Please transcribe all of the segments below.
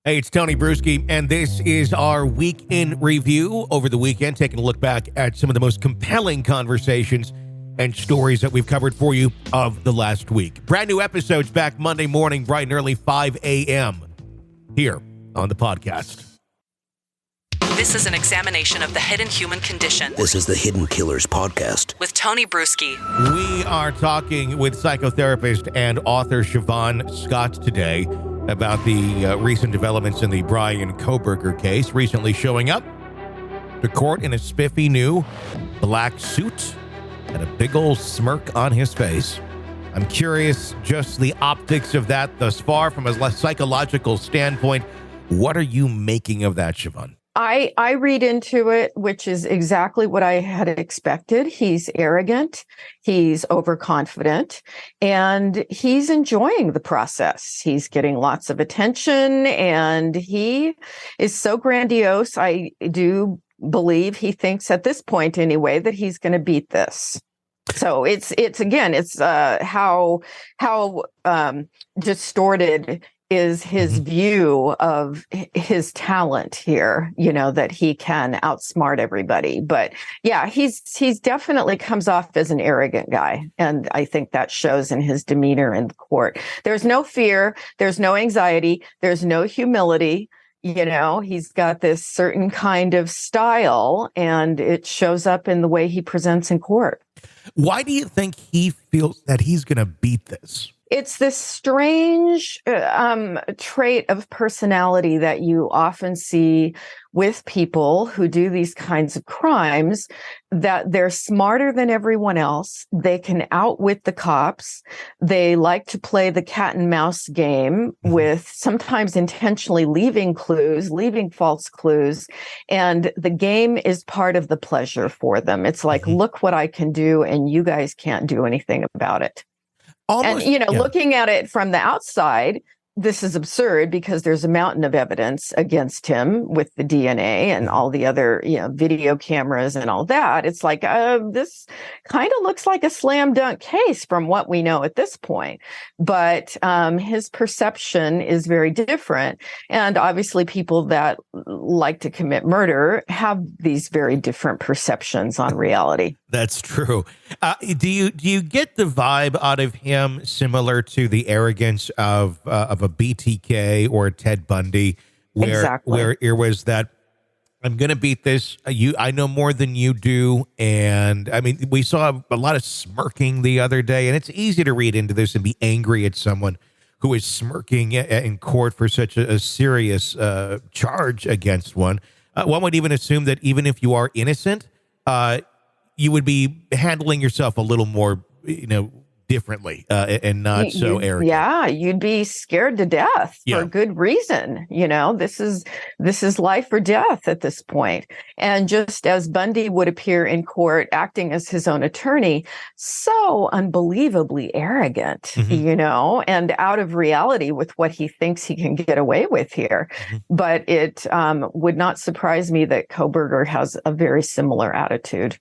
Hey, it's Tony Brueski, and this is our week in review over the weekend, taking a look back at some of the most compelling conversations and stories that we've covered for you of the last week. Brand new episodes back Monday morning, bright and early, 5 a.m. here on the podcast. This is an examination of the hidden human condition. This is the Hidden Killers podcast with Tony Brueski. We are talking with psychotherapist and author Siobhan Scott today about the recent developments in the Bryan Kohberger case, recently showing up to court in a spiffy new black suit and a big old smirk on his face. I'm curious just the optics of that thus far from a psychological standpoint. What are you making of that, Siobhan? I read into it, which is exactly what I had expected. He's arrogant, he's overconfident, and he's enjoying the process. He's getting lots of attention, and he is so grandiose. I do believe he thinks at this point anyway that he's going to beat this. So it's how distorted is his view of his talent here, that he can outsmart everybody. But yeah, he's definitely comes off as an arrogant guy. And I think that shows in his demeanor in the court. There's no fear. There's no anxiety. There's no humility. He's got this certain kind of style, and it shows up in the way he presents in court. Why do you think he feels that he's going to beat this? It's this strange trait of personality that you often see with people who do these kinds of crimes, that they're smarter than everyone else. They can outwit the cops. They like to play the cat and mouse game with sometimes intentionally leaving false clues. And the game is part of the pleasure for them. It's like, look what I can do, and you guys can't do anything about it. Almost, and, looking at it from the outside, this is absurd because there's a mountain of evidence against him with the DNA and all the other, video cameras and all that. It's like, this kind of looks like a slam dunk case from what we know at this point. But his perception is very different. And obviously people that like to commit murder have these very different perceptions on reality. That's true. Do you get the vibe out of him similar to the arrogance of a BTK or a Ted Bundy, where it was that I'm going to beat this. I know more than you do, and I mean we saw a lot of smirking the other day, and it's easy to read into this and be angry at someone who is smirking in court for such a serious charge against one. One would even assume that even if you are innocent, you would be handling yourself a little more, differently and not so arrogant. Yeah, you'd be scared to death for good reason. This is life or death at this point. And just as Bundy would appear in court acting as his own attorney, so unbelievably arrogant, and out of reality with what he thinks he can get away with here. But it would not surprise me that Kohberger has a very similar attitude.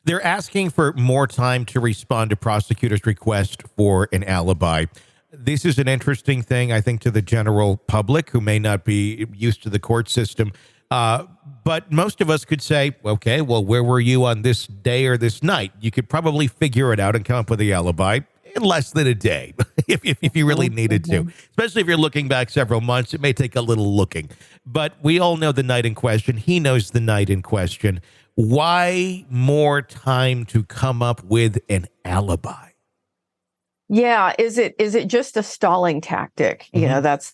They're asking for more time to respond to prosecutors' request for an alibi. This is an interesting thing, I think, to the general public who may not be used to the court system. But most of us could say, okay, well, where were you on this day or this night? You could probably figure it out and come up with the alibi in less than a day if you really needed to. Especially if you're looking back several months, it may take a little looking. But we all know the night in question. He knows the night in question. Why more time to come up with an alibi? Yeah, is it just a stalling tactic? That's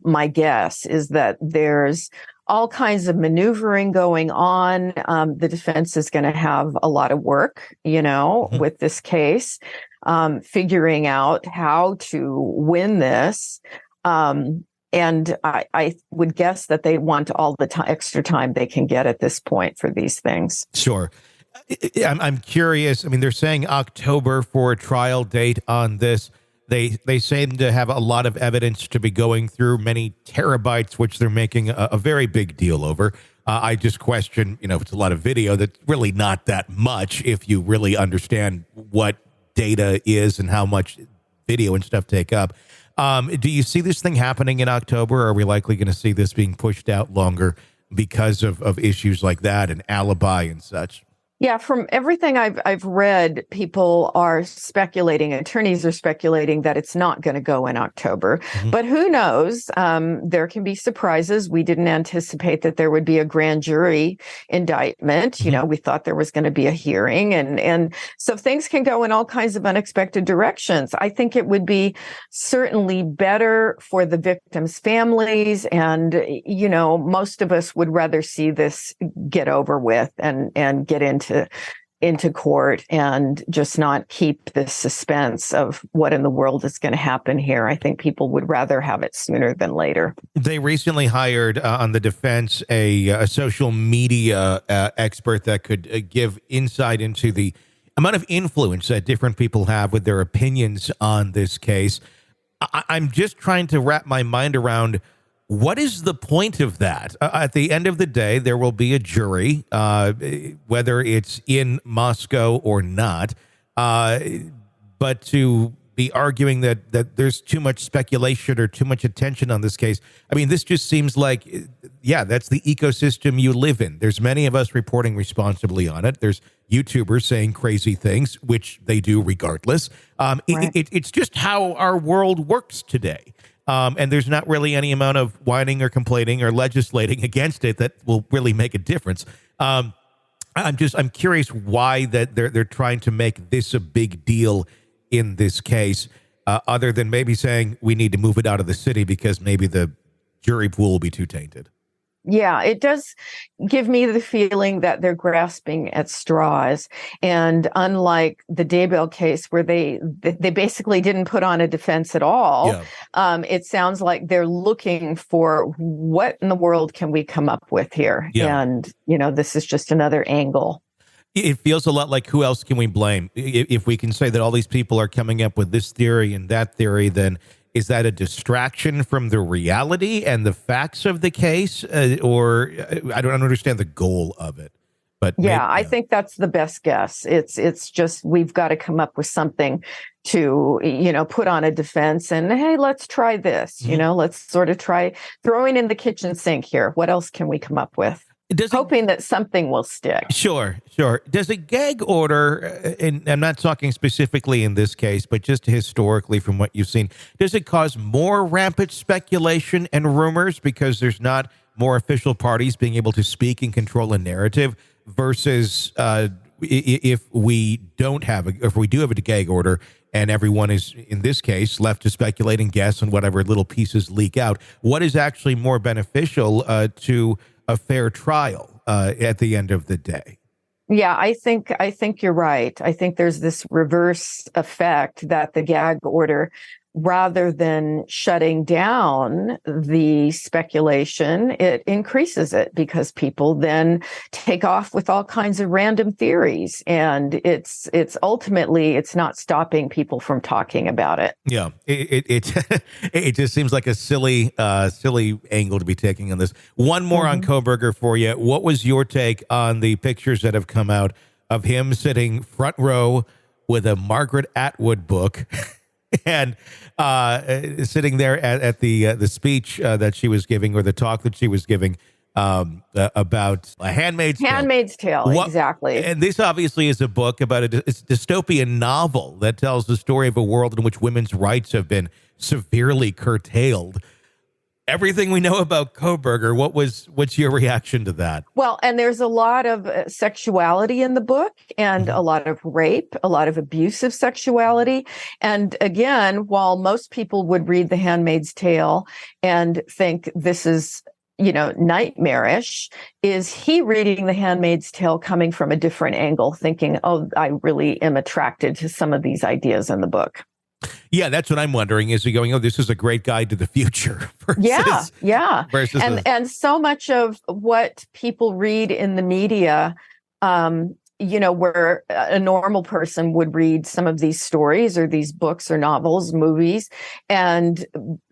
my guess, is that there's all kinds of maneuvering going on. The defense is going to have a lot of work, with this case, figuring out how to win this. And I would guess that they want all the extra time they can get at this point for these things. Sure. I'm curious. I mean, they're saying October for a trial date on this. They seem to have a lot of evidence to be going through, many terabytes, which they're making a very big deal over. I just question, if it's a lot of video, that's really not that much if you really understand what data is and how much video and stuff take up. Do you see this thing happening in October? Or are we likely going to see this being pushed out longer because of issues like that and alibi and such? Yeah, from everything I've read, people are speculating, attorneys are speculating that it's not going to go in October. Mm-hmm. But who knows? There can be surprises. We didn't anticipate that there would be a grand jury indictment. Mm-hmm. You know, we thought there was going to be a hearing. And so things can go in all kinds of unexpected directions. I think it would be certainly better for the victims' families. And, you know, most of us would rather see this get over with and get into court and just not keep the suspense of what in the world is going to happen here. I think people would rather have it sooner than later. They recently hired on the defense a social media expert that could give insight into the amount of influence that different people have with their opinions on this case. I'm just trying to wrap my mind around what is the point of that? At the end of the day, there will be a jury, whether it's in Moscow or not. But to be arguing that there's too much speculation or too much attention on this case, I mean, this just seems like, yeah, that's the ecosystem you live in. There's many of us reporting responsibly on it. There's YouTubers saying crazy things, which they do regardless. Right. It's just how our world works today. And there's not really any amount of whining or complaining or legislating against it that will really make a difference. I'm curious why that they're trying to make this a big deal in this case, other than maybe saying we need to move it out of the city because maybe the jury pool will be too tainted. Yeah, it does give me the feeling that they're grasping at straws. And unlike the Daybell case where they basically didn't put on a defense at all, it sounds like they're looking for what in the world can we come up with here? Yeah. And, you know, this is just another angle. It feels a lot like who else can we blame? If we can say that all these people are coming up with this theory and that theory, then is that a distraction from the reality and the facts of the case? Or I don't understand the goal of it. But yeah, I think that's the best guess. It's just we've got to come up with something to, you know, put on a defense and, hey, let's try this. Mm-hmm. You know, let's sort of try throwing in the kitchen sink here. What else can we come up with? Hoping that something will stick. Sure. Does a gag order, and I'm not talking specifically in this case, but just historically from what you've seen, does it cause more rampant speculation and rumors because there's not more official parties being able to speak and control a narrative versus if we do have a gag order and everyone is, in this case, left to speculate and guess and whatever little pieces leak out? What is actually more beneficial to a fair trial at the end of the day? Yeah, I think you're right. I think there's this reverse effect that the gag order, rather than shutting down the speculation, it increases it because people then take off with all kinds of random theories, and it's ultimately it's not stopping people from talking about it. Yeah, it just seems like a silly angle to be taking on this. One more on Kohberger for you. What was your take on the pictures that have come out of him sitting front row with a Margaret Atwood book? And sitting there at the speech that she was giving, or the talk that she was giving about a Handmaid's Tale. Exactly. And this obviously is a book about it's a dystopian novel that tells the story of a world in which women's rights have been severely curtailed. Everything we know about Kohberger, what's your reaction to that? Well, and there's a lot of sexuality in the book and a lot of rape, a lot of abusive sexuality. And again, while most people would read The Handmaid's Tale and think this is, you know, nightmarish, is he reading The Handmaid's Tale coming from a different angle, thinking, oh, I really am attracted to some of these ideas in the book? Yeah, that's what I'm wondering. Is he going, oh, this is a great guide to the future? Versus, and so much of what people read in the media, you know, where a normal person would read some of these stories or these books or novels, movies, and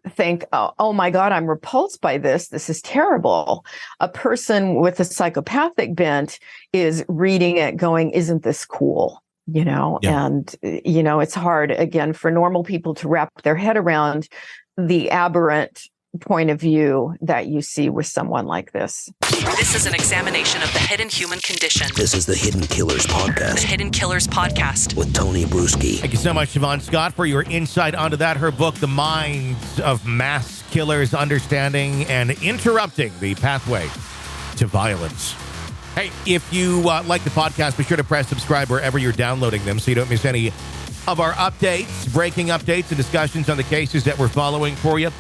think, oh my God, I'm repulsed by this. This is terrible. A person with a psychopathic bent is reading it going, isn't this cool? and, it's hard, again, for normal people to wrap their head around the aberrant point of view that you see with someone like this. This is an examination of the hidden human condition. This is the Hidden Killers Podcast. The Hidden Killers Podcast. With Tony Brueski. Thank you so much, Siobhan Scott, for your insight onto that. Her book, The Minds of Mass Killers, Understanding and Interrupting the Pathway to Violence. Hey, if you like the podcast, be sure to press subscribe wherever you're downloading them so you don't miss any of our updates, breaking updates, and discussions on the cases that we're following for you.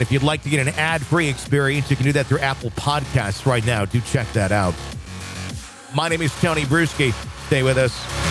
If you'd like to get an ad-free experience, you can do that through Apple Podcasts right now. Do check that out. My name is Tony Brueski. Stay with us.